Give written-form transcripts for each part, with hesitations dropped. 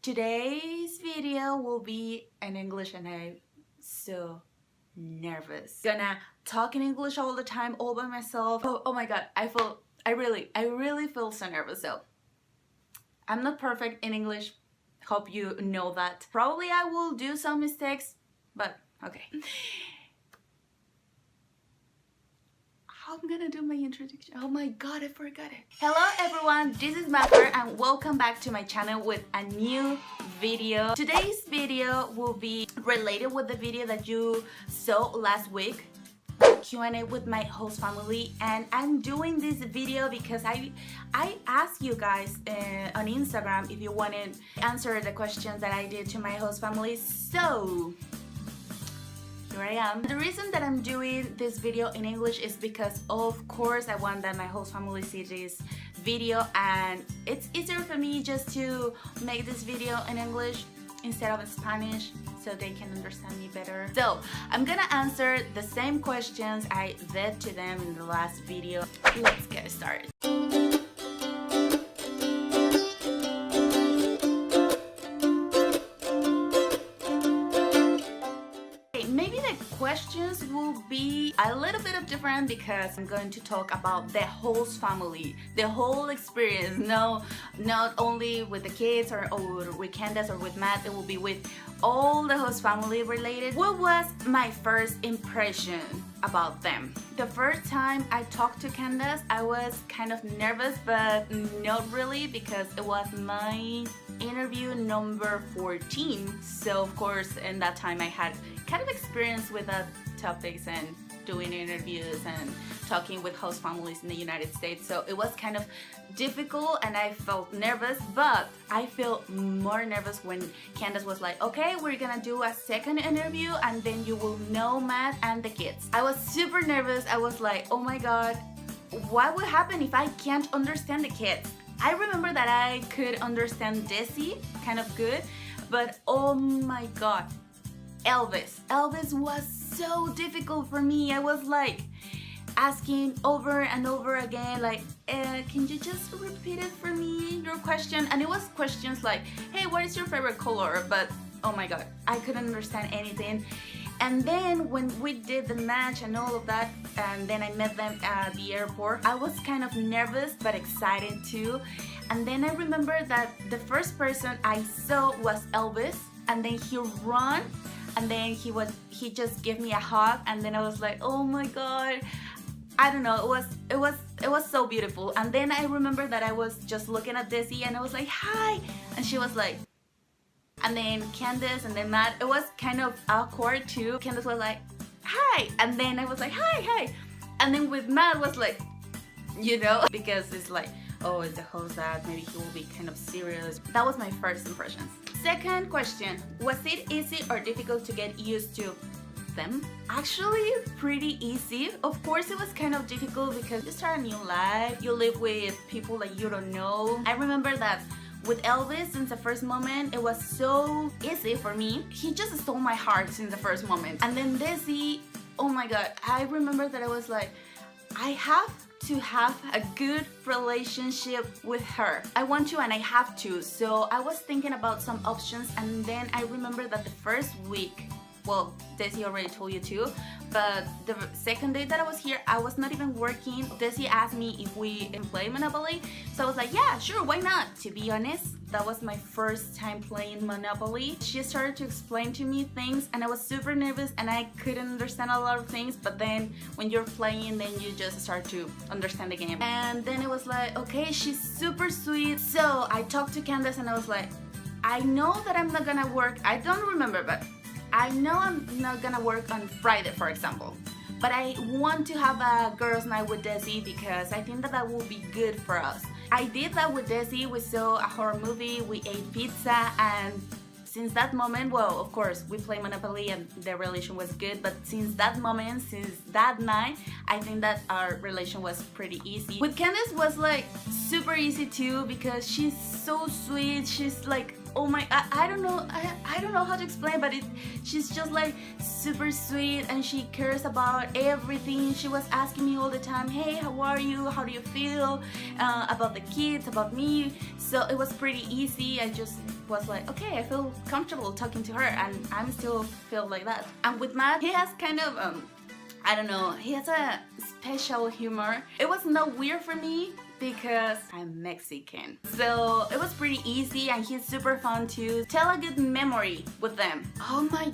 Today's video will be in English and I'm so nervous. Gonna talk in English all the time, all by myself. Oh my god, I really feel so nervous. So I'm not perfect in English, hope you know that. Probably I will do some mistakes, but okay. I'm gonna do my introduction. Oh my god, I forgot it. Hello everyone, this is Mafer and welcome back to my channel with a new video. Today's video will be related with the video that you saw last week, Q&A with my host family, and I'm doing this video because I asked you guys on Instagram if you wanted to answer the questions that I did to my host family, so here I am. The reason that I'm doing this video in English is because of course I want that my host family see this video and it's easier for me just to make this video in English instead of in Spanish so they can understand me better. So I'm gonna answer the same questions I did to them in the last video. Let's get started. Questions will be a little bit of different because I'm going to talk about the host family, the whole experience. No, not only with the kids or with Candace or with Matt, it will be with all the host family related. What was my first impression about them? The first time I talked to Candace, I was kind of nervous, but not really because it was my interview number 14. So of course in that time I had kind of experience with topics and doing interviews and talking with host families in the United States, so it was kind of difficult and I felt nervous, but I feel more nervous when Candace was like, okay, we're gonna do a second interview and then you will know Matt and the kids. I was super nervous. I was like, oh my god, what would happen if I can't understand the kids? I remember that I could understand Desi kind of good, but oh my god, Elvis was so difficult for me. I was like asking over and over again, like, can you just repeat it for me, your question? And it was questions like, hey, what is your favorite color? But oh my god, I couldn't understand anything. And then when we did the match and all of that, and then I met them at the airport, I was kind of nervous but excited too. And then I remember that the first person I saw was Elvis, and then he ran, and then he just gave me a hug, and then I was like, oh my god, I don't know, it was so beautiful. And then I remember that I was just looking at Desi and I was like, hi, and she was like, and then Candace and then Matt, it was kind of awkward too. Candace was like, hi, and then I was like, hi, and then with Matt was like, you know, because it's like, oh, it's the host that maybe he will be kind of serious. That was my first impressions. Second question, was it easy or difficult to get used to them? Actually, pretty easy. Of course, it was kind of difficult because you start a new life, you live with people that you don't know. I remember that with Elvis, since the first moment, it was so easy for me. He just stole my heart since the first moment. And then Desi, oh my god, I remember that I was like, I have to have a good relationship with her. I want to and I have to. So I was thinking about some options, and then I remember that the first week, well, Desi already told you too, but the second day that I was here, I was not even working. Desi asked me if we can play Monopoly, so I was like, yeah, sure, why not? To be honest, that was my first time playing Monopoly. She started to explain to me things and I was super nervous and I couldn't understand a lot of things, but then when you're playing, then you just start to understand the game. And then it was like, okay, she's super sweet. So I talked to Candace and I was like, I know that I'm not gonna work, I don't remember, but I know I'm not gonna work on Friday, for example, but I want to have a girls' night with Desi because I think that that will be good for us. I did that with Desi. We saw a horror movie, we ate pizza, and since that moment, well, of course, we played Monopoly and the relation was good, but since that moment, since that night, I think that our relation was pretty easy. With Candace was like super easy too because she's so sweet. She's like oh my, I don't know, I don't know how to explain, but she's just like super sweet, and she cares about everything. She was asking me all the time, hey, how are you, how do you feel, about the kids, about me. So it was pretty easy. I just was like, okay, I feel comfortable talking to her, and I'm still feel like that. And with Matt, he has kind of I don't know, he has a special humor. It was not weird for me because I'm Mexican. So it was pretty easy, and he's super fun too. Tell a good memory with them. Oh my,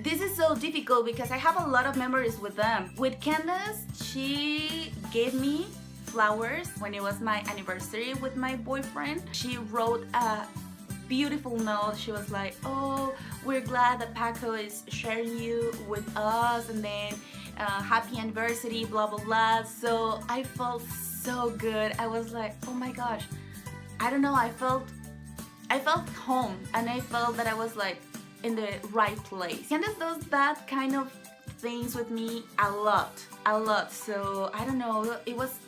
this is so difficult because I have a lot of memories with them. With Candace, she gave me flowers when it was my anniversary with my boyfriend. She wrote a beautiful note. She was like, oh, we're glad that Paco is sharing you with us, and then happy anniversary, blah blah blah. So I felt so good. I was like, oh my gosh, I don't know, I felt home, and I felt that I was like in the right place. Candace does that kind of things with me a lot. So I don't know, it was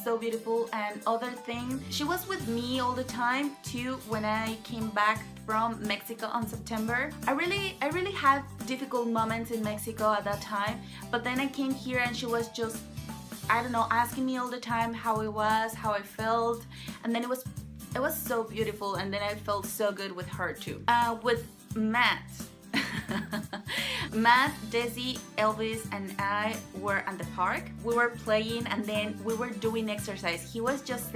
so beautiful. And other thing, she was with me all the time too when I came back from Mexico on September. I really had difficult moments in Mexico at that time, but then I came here and she was just, I don't know, asking me all the time how it was, how I felt, and then it was so beautiful, and then I felt so good with her too. With Matt, Matt, Desi, Elvis, and I were at the park. We were playing, and then we were doing exercise. He was just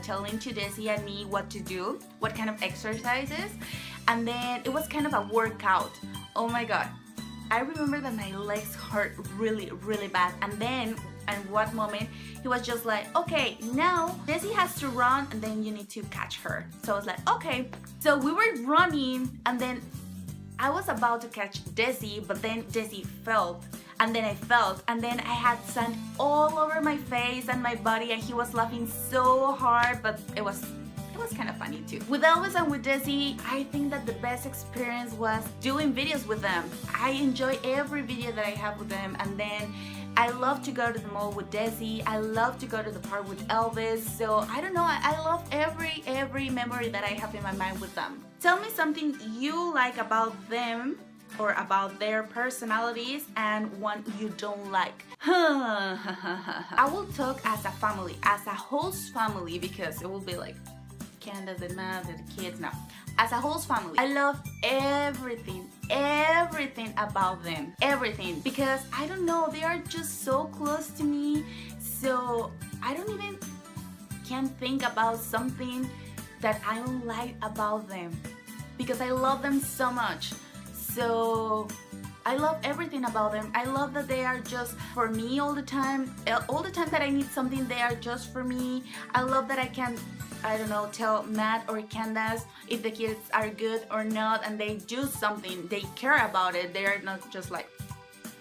telling to Desi and me what to do, what kind of exercises, and then it was kind of a workout. Oh my god, I remember that my legs hurt really bad, and then at what moment he was just like, okay, now Desi has to run, and then you need to catch her. So I was like, okay. So we were running, and then I was about to catch Desi, but then Desi fell, and then I fell, and then I had sand all over my face and my body, and he was laughing so hard, but it was kind of funny too. With Elvis and with Desi, I think that the best experience was doing videos with them. I enjoy every video that I have with them, and then I love to go to the mall with Desi. I love to go to the park with Elvis. So I don't know, I love every memory that I have in my mind with them. Tell me something you like about them or about their personalities, and one you don't like. I will talk as a family, as a host family, because it will be like Candace and Matt and the kids. Now, as a host family, I love everything about them, everything, because I don't know, they are just so close to me. So I don't even can think about something that I don't like about them, because I love them so much. So I love everything about them. I love that they are just for me all the time. All the time that I need something, they are just for me. I love that I can, I don't know, tell Matt or Candace if the kids are good or not, and they do something, they care about it. They are not just like,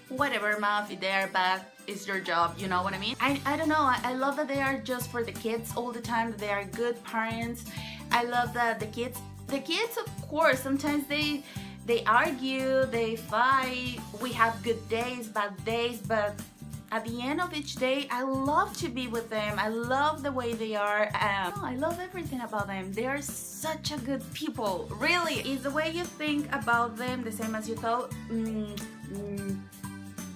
whatever, Mom, if they are bad, it's your job, you know what I mean? I don't know, I love that they are just for the kids all the time, that they are good parents. I love that the kids, of course, sometimes they argue, they fight, we have good days, bad days, but at the end of each day, I love to be with them. I love the way they are. I love everything about them. They are such a good people. Really, is the way you think about them the same as you thought?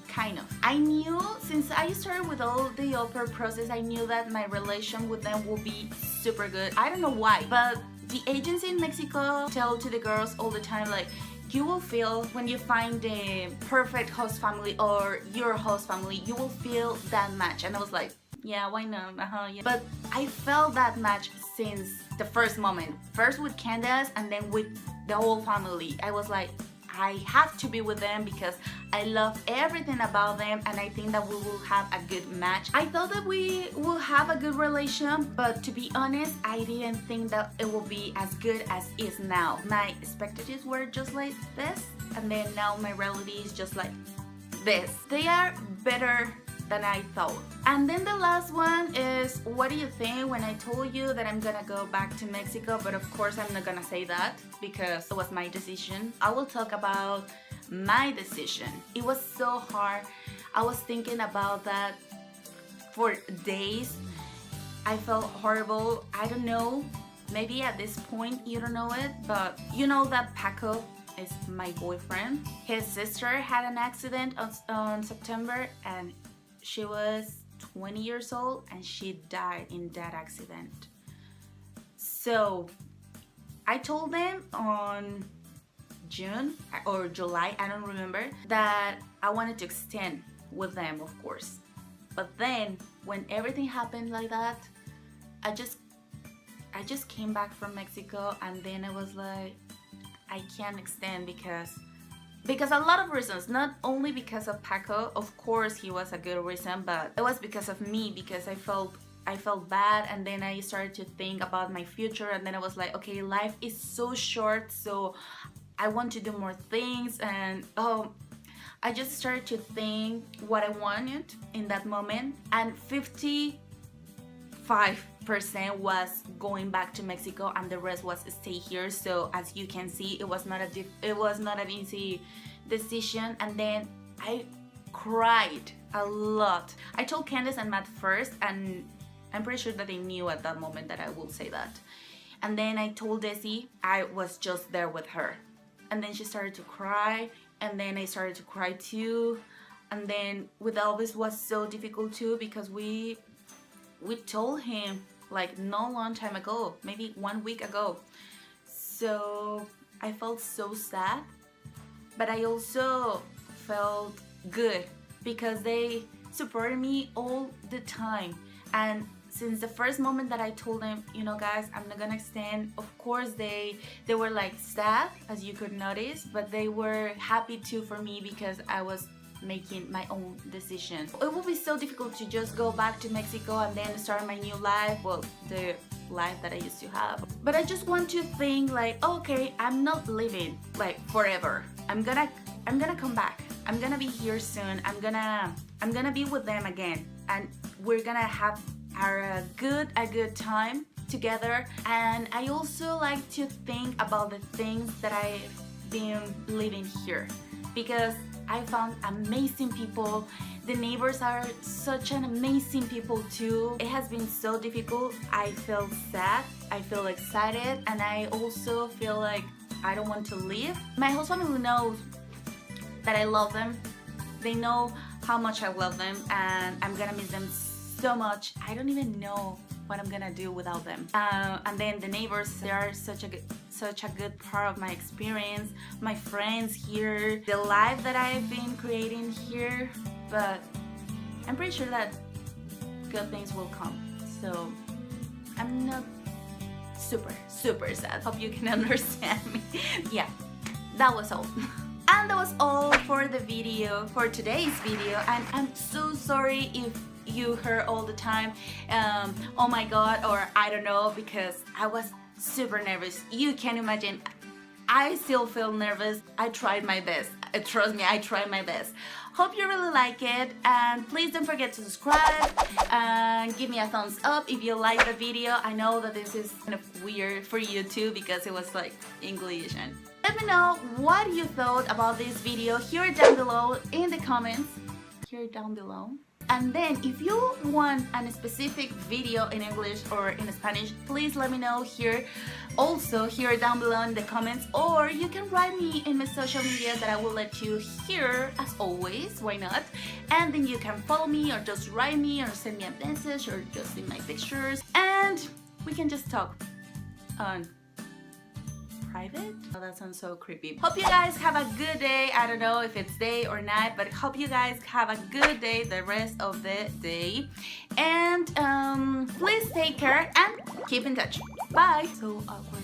Kind of. I knew, since I started with all the au pair process, I knew that my relation with them will be super good. I don't know why, but the agency in Mexico tell to the girls all the time, like, you will feel when you find the perfect host family or your host family, you will feel that match. And I was like, yeah, why not? Yeah. But I felt that match since the first moment. First with Candace, and then with the whole family. I was like, I have to be with them because I love everything about them, and I think that we will have a good match. I thought that we will have a good relation, but to be honest, I didn't think that it will be as good as is now. My expectations were just like this, and then now my reality is just like this. They are better than I thought. And then the last one is, what do you think when I told you that I'm gonna go back to Mexico? But of course I'm not gonna say that because it was my decision. I will talk about my decision. It was so hard. I was thinking about that for days. I felt horrible. I don't know. maybe at this point you don't know it, but you know that Paco is my boyfriend. His sister had an accident on September, and she was 20 years old and she died in that accident. So I told them on June or July, I don't remember, that I wanted to extend with them, of course. But then when everything happened like that, I just came back from Mexico, and then I was like, I can't extend because a lot of reasons, not only because of Paco, of course he was a good reason, but it was because of me, because I felt bad, and then I started to think about my future, and then I was like, okay, life is so short, so I want to do more things, and I just started to think what I wanted in that moment, and 55% was going back to Mexico, and the rest was stay here. So as you can see, it was not an easy decision, and then I cried a lot. I told Candace and Matt first, and I'm pretty sure that they knew at that moment that I will say that. And then I told Desi, I was just there with her. And then she started to cry, and then I started to cry too. And then with Elvis was so difficult too, because we told him like no long time ago, maybe 1 week ago. So I felt so sad, but I also felt good because they supported me all the time. And since the first moment that I told them, you know guys, I'm not gonna extend, of course they were like sad, as you could notice, but they were happy too for me because I was making my own decisions. It would be so difficult to just go back to Mexico and then start my new life, well, the life that I used to have. But I just want to think like, okay, I'm not living like forever. I'm gonna come back. I'm gonna be here soon. I'm gonna be with them again, and we're gonna have a good time together. And I also like to think about the things that I've been living here, because I found amazing people. The neighbors are such an amazing people too. It has been so difficult. I feel sad, I feel excited, and I also feel like I don't want to leave. My whole family knows that I love them. They know how much I love them, and I'm gonna miss them so much. I don't even know what I'm gonna do without them. And then the neighbors, they are such a good part of my experience. My friends here, the life that I've been creating here. But I'm pretty sure that good things will come. So I'm not super sad. Hope you can understand me. Yeah, that was all. And that was all for the video, for today's video. And I'm so sorry if you heard all the time, oh my god, or I don't know, because I was super nervous. You can imagine, I still feel nervous. I tried my best. Trust me, I tried my best. Hope you really like it, and please don't forget to subscribe and give me a thumbs up if you like the video. I know that this is kind of weird for you too, because it was like English. And let me know what you thought about this video here down below in the comments. Here down below. And then if you want a specific video in English or in Spanish, please let me know here, also here down below in the comments, or you can write me in my social media that I will let you hear, as always, why not? And then you can follow me, or just write me, or send me a message, or just in my pictures, and we can just talk on private? Oh, that sounds so creepy. Hope you guys have a good day. I don't know if it's day or night, but hope you guys have a good day the rest of the day. And please take care and keep in touch. Bye. So awkward.